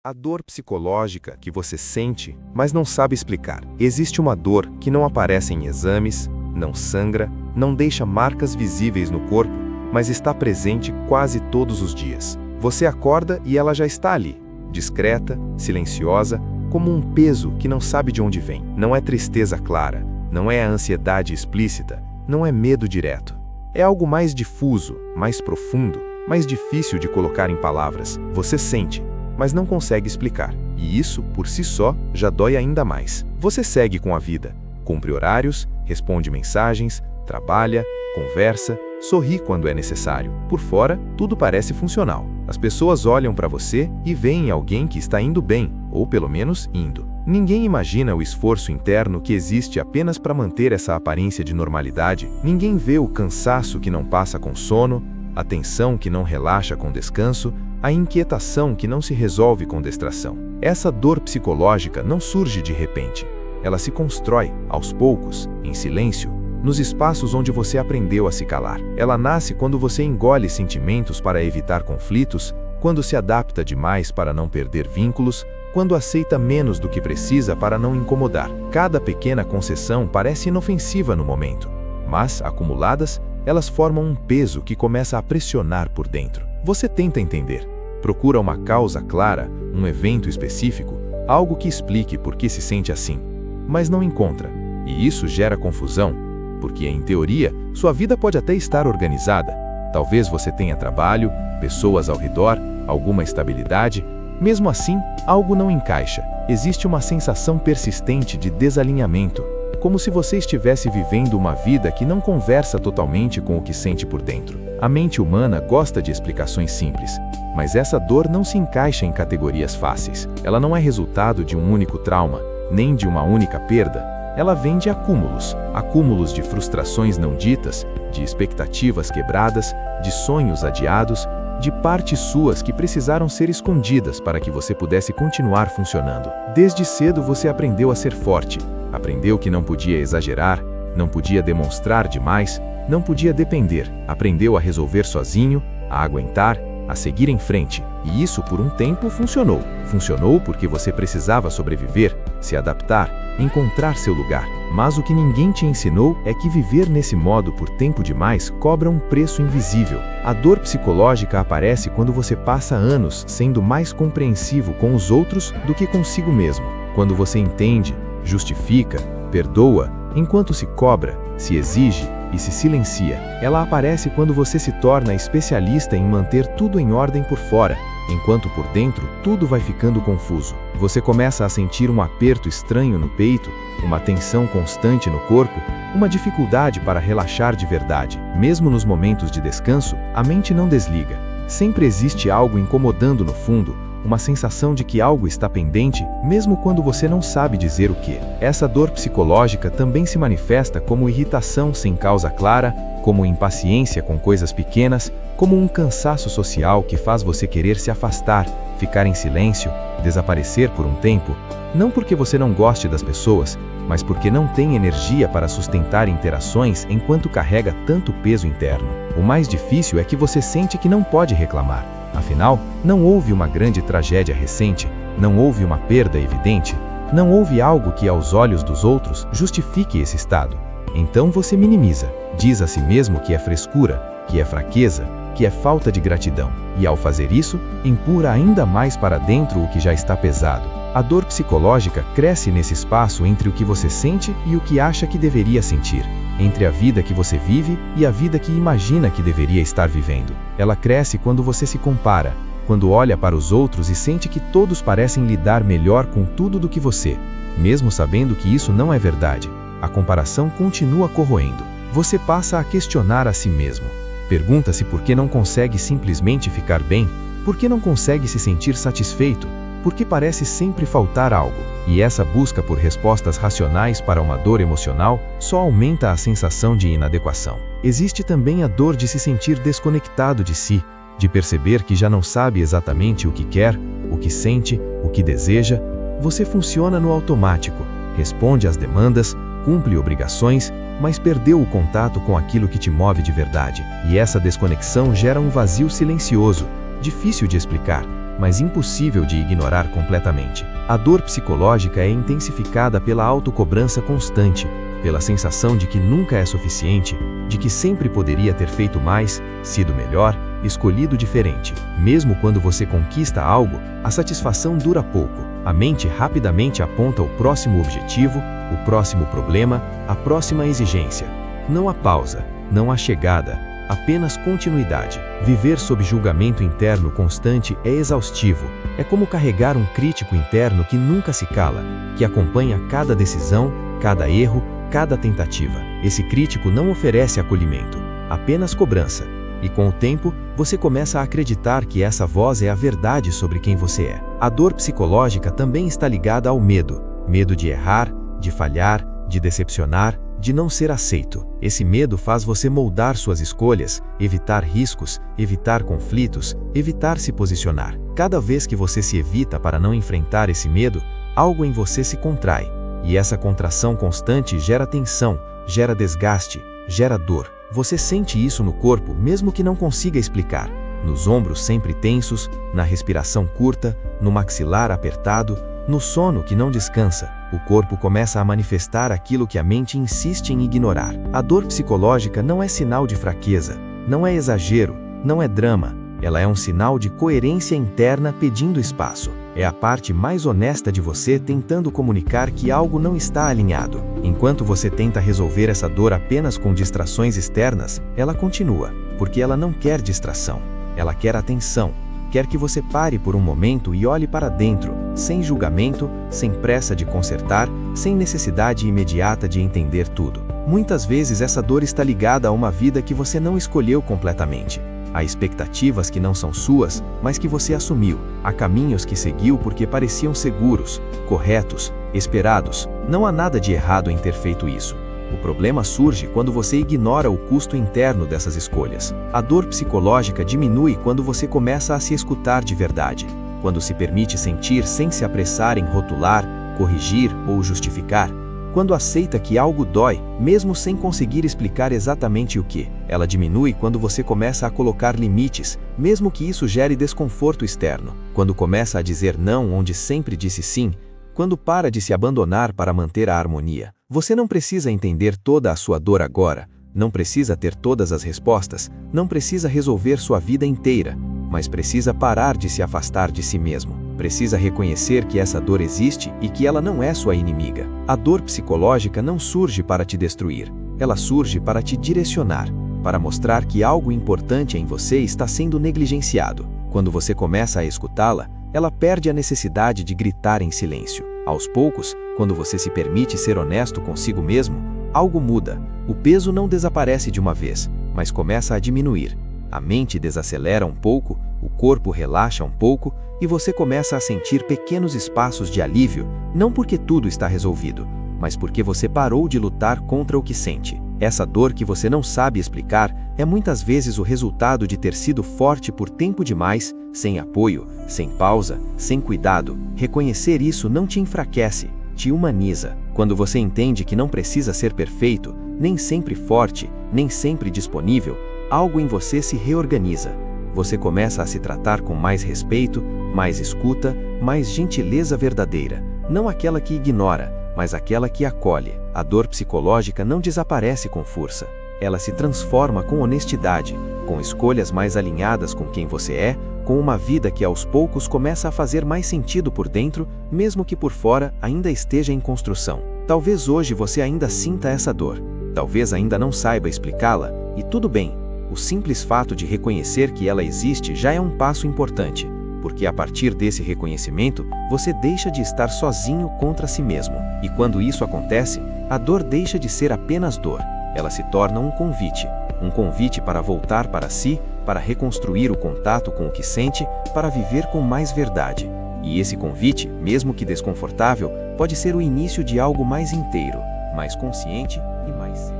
A dor psicológica que você sente, mas não sabe explicar. Existe uma dor que não aparece em exames, não sangra, não deixa marcas visíveis no corpo, mas está presente quase todos os dias. Você acorda e ela já está ali, discreta, silenciosa, como um peso que não sabe de onde vem. Não é tristeza clara, não é a ansiedade explícita, não é medo direto. É algo mais difuso, mais profundo, mais difícil de colocar em palavras. Você sente, mas não consegue explicar. E isso, por si só, já dói ainda mais. Você segue com a vida, cumpre horários, responde mensagens, trabalha, conversa, sorri quando é necessário. Por fora, tudo parece funcional. As pessoas olham para você e veem alguém que está indo bem, ou pelo menos indo. Ninguém imagina o esforço interno que existe apenas para manter essa aparência de normalidade. Ninguém vê o cansaço que não passa com sono, a tensão que não relaxa com descanso, a inquietação que não se resolve com distração. Essa dor psicológica não surge de repente. Ela se constrói, aos poucos, em silêncio, nos espaços onde você aprendeu a se calar. Ela nasce quando você engole sentimentos para evitar conflitos, quando se adapta demais para não perder vínculos, quando aceita menos do que precisa para não incomodar. Cada pequena concessão parece inofensiva no momento, mas, acumuladas, elas formam um peso que começa a pressionar por dentro. Você tenta entender, procura uma causa clara, um evento específico, algo que explique por que se sente assim, mas não encontra. E isso gera confusão, porque, em teoria, sua vida pode até estar organizada. Talvez você tenha trabalho, pessoas ao redor, alguma estabilidade. Mesmo assim, algo não encaixa. Existe uma sensação persistente de desalinhamento, como se você estivesse vivendo uma vida que não conversa totalmente com o que sente por dentro. A mente humana gosta de explicações simples, mas essa dor não se encaixa em categorias fáceis. Ela não é resultado de um único trauma, nem de uma única perda. Ela vem de acúmulos de frustrações não ditas, de expectativas quebradas, de sonhos adiados, de partes suas que precisaram ser escondidas para que você pudesse continuar funcionando. Desde cedo você aprendeu a ser forte, aprendeu que não podia exagerar, não podia demonstrar demais, não podia depender, aprendeu a resolver sozinho, a aguentar, a seguir em frente. E isso por um tempo funcionou. Funcionou porque você precisava sobreviver, se adaptar, encontrar seu lugar. Mas o que ninguém te ensinou é que viver nesse modo por tempo demais cobra um preço invisível. A dor psicológica aparece quando você passa anos sendo mais compreensivo com os outros do que consigo mesmo. Quando você entende, justifica, perdoa, enquanto se cobra, se exige e se silencia. Ela aparece quando você se torna especialista em manter tudo em ordem por fora, enquanto por dentro tudo vai ficando confuso. Você começa a sentir um aperto estranho no peito, uma tensão constante no corpo, uma dificuldade para relaxar de verdade. Mesmo nos momentos de descanso, a mente não desliga. Sempre existe algo incomodando no fundo, uma sensação de que algo está pendente, mesmo quando você não sabe dizer o que. Essa dor psicológica também se manifesta como irritação sem causa clara, como impaciência com coisas pequenas, como um cansaço social que faz você querer se afastar, ficar em silêncio, desaparecer por um tempo, não porque você não goste das pessoas, mas porque não tem energia para sustentar interações enquanto carrega tanto peso interno. O mais difícil é que você sente que não pode reclamar. Afinal, não houve uma grande tragédia recente, não houve uma perda evidente, não houve algo que aos olhos dos outros justifique esse estado. Então você minimiza, diz a si mesmo que é frescura, que é fraqueza, que é falta de gratidão. E ao fazer isso, empurra ainda mais para dentro o que já está pesado. A dor psicológica cresce nesse espaço entre o que você sente e o que acha que deveria sentir, entre a vida que você vive e a vida que imagina que deveria estar vivendo. Ela cresce quando você se compara, quando olha para os outros e sente que todos parecem lidar melhor com tudo do que você, mesmo sabendo que isso não é verdade. A comparação continua corroendo. Você passa a questionar a si mesmo. Pergunta-se por que não consegue simplesmente ficar bem, por que não consegue se sentir satisfeito, por que parece sempre faltar algo. E essa busca por respostas racionais para uma dor emocional só aumenta a sensação de inadequação. Existe também a dor de se sentir desconectado de si, de perceber que já não sabe exatamente o que quer, o que sente, o que deseja. Você funciona no automático, responde às demandas, cumpre obrigações, mas perdeu o contato com aquilo que te move de verdade. E essa desconexão gera um vazio silencioso, difícil de explicar, mas impossível de ignorar completamente. A dor psicológica é intensificada pela autocobrança constante, pela sensação de que nunca é suficiente, de que sempre poderia ter feito mais, sido melhor, escolhido diferente. Mesmo quando você conquista algo, a satisfação dura pouco. A mente rapidamente aponta o próximo objetivo, o próximo problema, a próxima exigência. Não há pausa, não há chegada, apenas continuidade. Viver sob julgamento interno constante é exaustivo. É como carregar um crítico interno que nunca se cala, que acompanha cada decisão, cada erro, cada tentativa. Esse crítico não oferece acolhimento, apenas cobrança. E com o tempo, você começa a acreditar que essa voz é a verdade sobre quem você é. A dor psicológica também está ligada ao medo. Medo de errar, de falhar, de decepcionar, de não ser aceito. Esse medo faz você moldar suas escolhas, evitar riscos, evitar conflitos, evitar se posicionar. Cada vez que você se evita para não enfrentar esse medo, algo em você se contrai. E essa contração constante gera tensão, gera desgaste, gera dor. Você sente isso no corpo, mesmo que não consiga explicar. Nos ombros sempre tensos, na respiração curta, no maxilar apertado, no sono que não descansa. O corpo começa a manifestar aquilo que a mente insiste em ignorar. A dor psicológica não é sinal de fraqueza, não é exagero, não é drama. Ela é um sinal de coerência interna pedindo espaço. É a parte mais honesta de você tentando comunicar que algo não está alinhado. Enquanto você tenta resolver essa dor apenas com distrações externas, ela continua, porque ela não quer distração. Ela quer atenção. Quer que você pare por um momento e olhe para dentro, sem julgamento, sem pressa de consertar, sem necessidade imediata de entender tudo. Muitas vezes essa dor está ligada a uma vida que você não escolheu completamente. Há expectativas que não são suas, mas que você assumiu. Há caminhos que seguiu porque pareciam seguros, corretos, esperados. Não há nada de errado em ter feito isso. O problema surge quando você ignora o custo interno dessas escolhas. A dor psicológica diminui quando você começa a se escutar de verdade, quando se permite sentir sem se apressar em rotular, corrigir ou justificar, quando aceita que algo dói, mesmo sem conseguir explicar exatamente o que. Ela diminui quando você começa a colocar limites, mesmo que isso gere desconforto externo, quando começa a dizer não onde sempre disse sim, quando para de se abandonar para manter a harmonia. Você não precisa entender toda a sua dor agora, não precisa ter todas as respostas, não precisa resolver sua vida inteira, mas precisa parar de se afastar de si mesmo. Precisa reconhecer que essa dor existe e que ela não é sua inimiga. A dor psicológica não surge para te destruir, ela surge para te direcionar, para mostrar que algo importante em você está sendo negligenciado. Quando você começa a escutá-la, ela perde a necessidade de gritar em silêncio. Aos poucos, quando você se permite ser honesto consigo mesmo, algo muda. O peso não desaparece de uma vez, mas começa a diminuir. A mente desacelera um pouco, o corpo relaxa um pouco e você começa a sentir pequenos espaços de alívio, não porque tudo está resolvido, mas porque você parou de lutar contra o que sente. Essa dor que você não sabe explicar é muitas vezes o resultado de ter sido forte por tempo demais, sem apoio, sem pausa, sem cuidado. Reconhecer isso não te enfraquece, te humaniza. Quando você entende que não precisa ser perfeito, nem sempre forte, nem sempre disponível, algo em você se reorganiza. Você começa a se tratar com mais respeito, mais escuta, mais gentileza verdadeira. Não aquela que ignora, mas aquela que acolhe. A dor psicológica não desaparece com força. Ela se transforma com honestidade, com escolhas mais alinhadas com quem você é, com uma vida que aos poucos começa a fazer mais sentido por dentro, mesmo que por fora ainda esteja em construção. Talvez hoje você ainda sinta essa dor. Talvez ainda não saiba explicá-la, e tudo bem. O simples fato de reconhecer que ela existe já é um passo importante, porque a partir desse reconhecimento, você deixa de estar sozinho contra si mesmo. E quando isso acontece, a dor deixa de ser apenas dor. Ela se torna um convite para voltar para si, para reconstruir o contato com o que sente, para viver com mais verdade. E esse convite, mesmo que desconfortável, pode ser o início de algo mais inteiro, mais consciente e mais